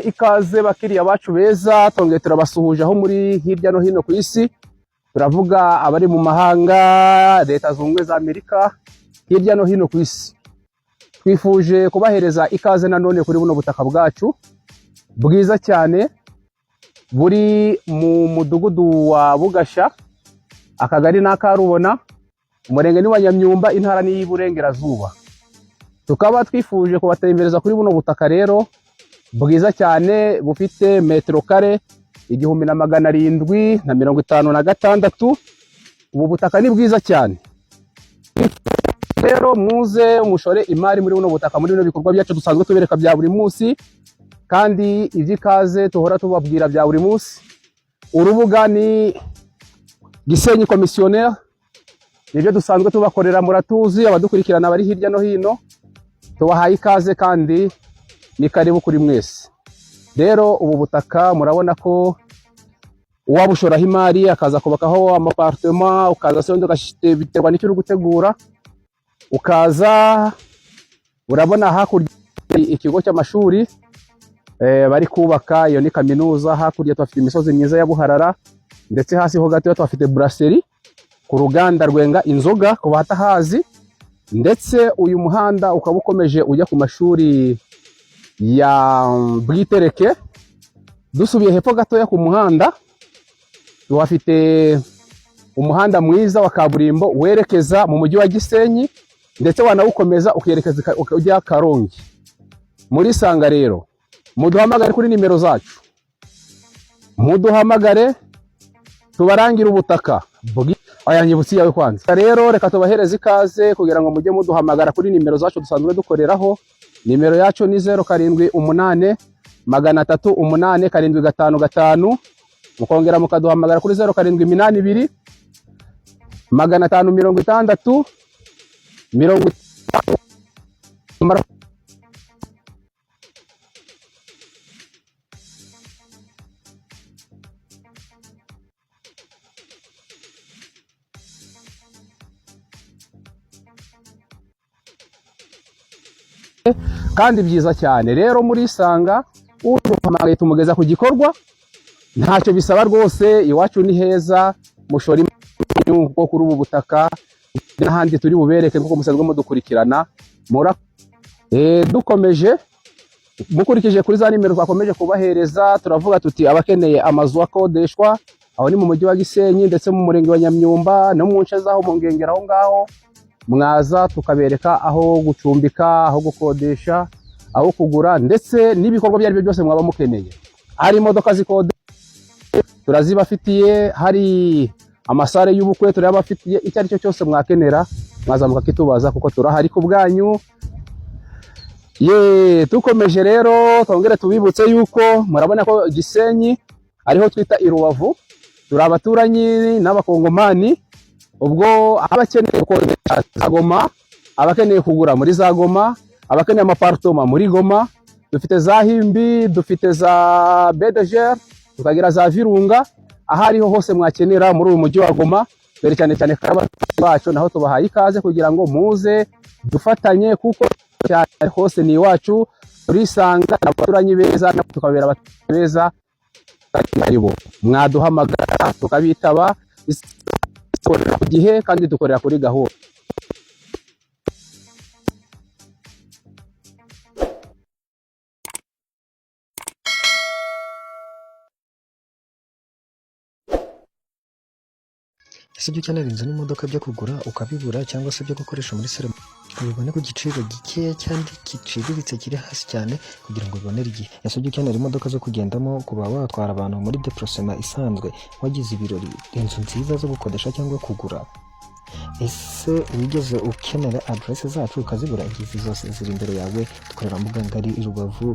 Ikaze bakiriya bacu beza, twongeye turabasuhuje aho muri hirya no hino ku isi. Turavuga abari mu mahanga, Leta Zunze Ubumwe za Amerika, hirya no hino ku isi. Twifuje kubahereza ikaze nanone kuri buno butaka bwacu bwiza cyane, buri mu mudugudu wa Bugasha, akagari n'Akarubona, umurenge ni wa Nyamyumba, intara ni y'Iburengerazuba. Tukaba twifuje kubatembereza kuri buno butaka rero bwiza cyane, bufite metero kare 1756. Ubu butaka ni bwiza cyane rero, muze umushore imari muri buno butaka, muri bino bikorwa byacu dusanzwe tubereka bya buri munsi, kandi ivy'ikaze tuhora tubabwira bya buri munsi. Urubuga ni Gisenyi Commissionaire, nibyo dusanzwe tubakorera, muratuzi abadukurikirana bari hirya no hino. Tubahaye ikaze kandi ni karibu kuri mwese. Rero ubu butaka murabona ko uwabushora imari akaza kubakaho amapartement, ukaza se wenda gashite biterwa n'icyo uri gutegura, ukaza urabona hakurya ikigo cy'amashuri bari kubaka, iyo ni kaminuza. Hakurya twafite imisozi myiza ya Buharara, ndetse hasi ho gato twafite brasserie ku ruganda rwenga inzoga ku batahazi. Ndetse uyu muhanda ukaba ukomeje ujya ku mashuri ya Bwitereke. Dusubiye hepfo gatoya ku muhanda tuhafite umuhanda mwiza wa kaburimbo werekeza mu mujyi wa Gisenyi, ndetse wanawukomeza ukerekeza ujya Karongi. Muri sanga rero muduhamagare kuri nimero zacu, muduhamagare tubarangira ubutaka ayanyibutsi yawe kwanza. Rero reka tubahereze ikaze kugira ngo mujye muduhamagara kuri nimero zacu dusanzwe dukoreraho. Nimero yacu ni 078 308 755, mukongera mukaduhamagara kuri 0782 560 kandi byiza cyane. Rero muri sanga uduhamagaye tumugeza ku gikorwa, ntacyo bisaba rwose. Iwacu ni heza, mushora ko kuri ubu butaka n'ahandi turi bubereke kuko musanzwe mudukurikirana. Dukomeje mukurikije kuri za nimero twakomeje kubahereza, turavuga tuti abakeneye amazu akodeshwa, aho ni mu mujyi wa Gisenyi ndetse mu murenge wa Nyamyumba no mu nce zaho mu ngengera aho ngaho, mwaza tukabereka aho gucumbika, aho gukodesha, aho kugura, ndetse n'ibikorwa byari byose mwaba mukeneye. Hari imodoka zikodesha turazibafitiye, hari amasare y'ubukwe turabafitiye, icyo ari cyo cyose mwakenera mwaza mukakitubaza kuko turahari ku bwanyu. Tukomeje rero twongere tubibutse yuko murabona ko Gisenyi ariho twita i Rubavu, turi abaturanyi n'abakongomani. Ubwo abakeneye gukodesha za Goma, abakeneye kugura muri za Goma, abakeneye amapartoma muri Goma, dufite za Himbi, dufite za Bedeger, tukagira za Virunga. Ahariho hose mwakenera muri uyu mujyi wa Goma, dore cyane cyane bacu naho tubahaye ikaze kugira ngo muze dufatanye, kuko cyane hose ni iwacu. Turisanga abaturanyi beza, tukabera abaturanyi beza. Mwaduhamagara tukabitaba ku gihe kandi dukorera kuri gahunda. Ese ibyo ukenera inzu n'imodoka byo kugura ukabibura, cyangwa se byo gukoresha muri salo, ubibone ku giciro gikeya cyangwa giciriritse kiri hasi cyane kugira ngo ubonere igihe. Ese ibyo ukenera imodoka zo kugendamo, kuba watwara abantu muri deplacement isanzwe, wagize ibirori, inzu nziza zo gukodesha cyangwa kugura. Ese wigeze ukenera adresse zacu ukazibura? Izi zose ziri imbere yawe. Dukorera mu Ngangari i Rubavu.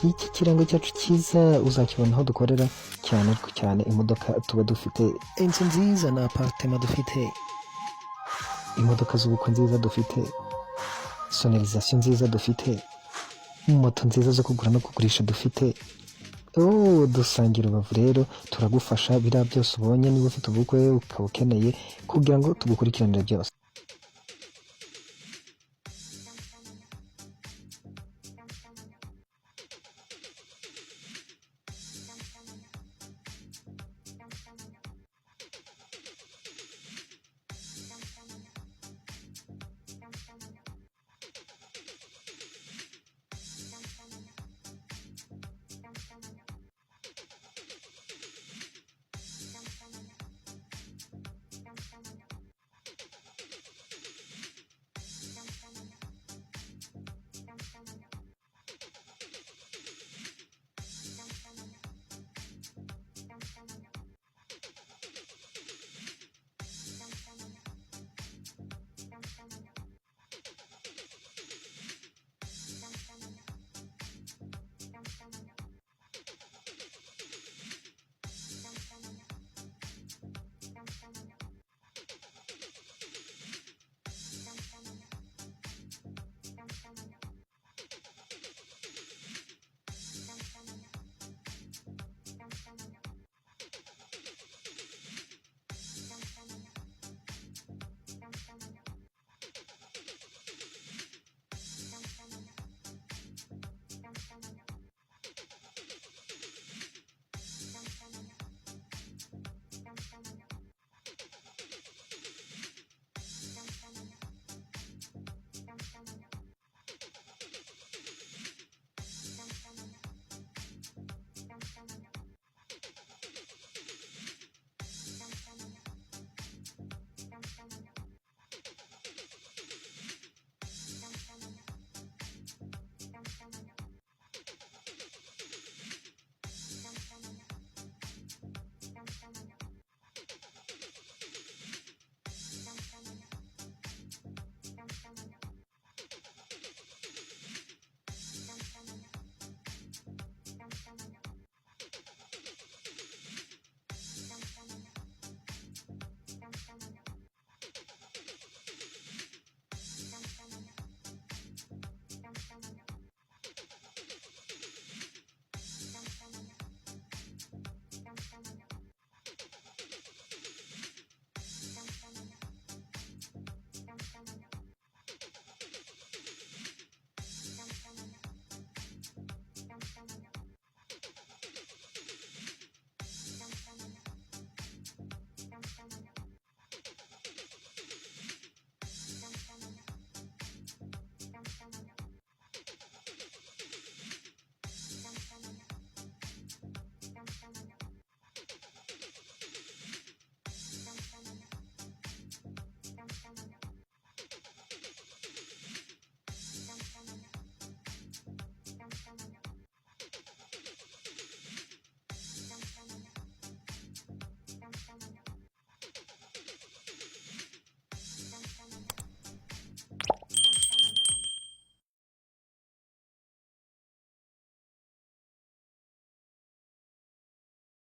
Iki kirango cyacu cyiza uzakibona aho dukorera cyane. Imodoka tuba dufite, inzu nziza na apartment dufite, imodoka z'ubukwe nziza dufite, sonorisation nziza dufite, moto nziza zo kugura no kugurisha dufite. Dusangira Rubavu rero, turagufasha biriya byose ubonye. Niba ufite ubukwe ukaba ukeneye kugira ngo tugukurikiranire byose,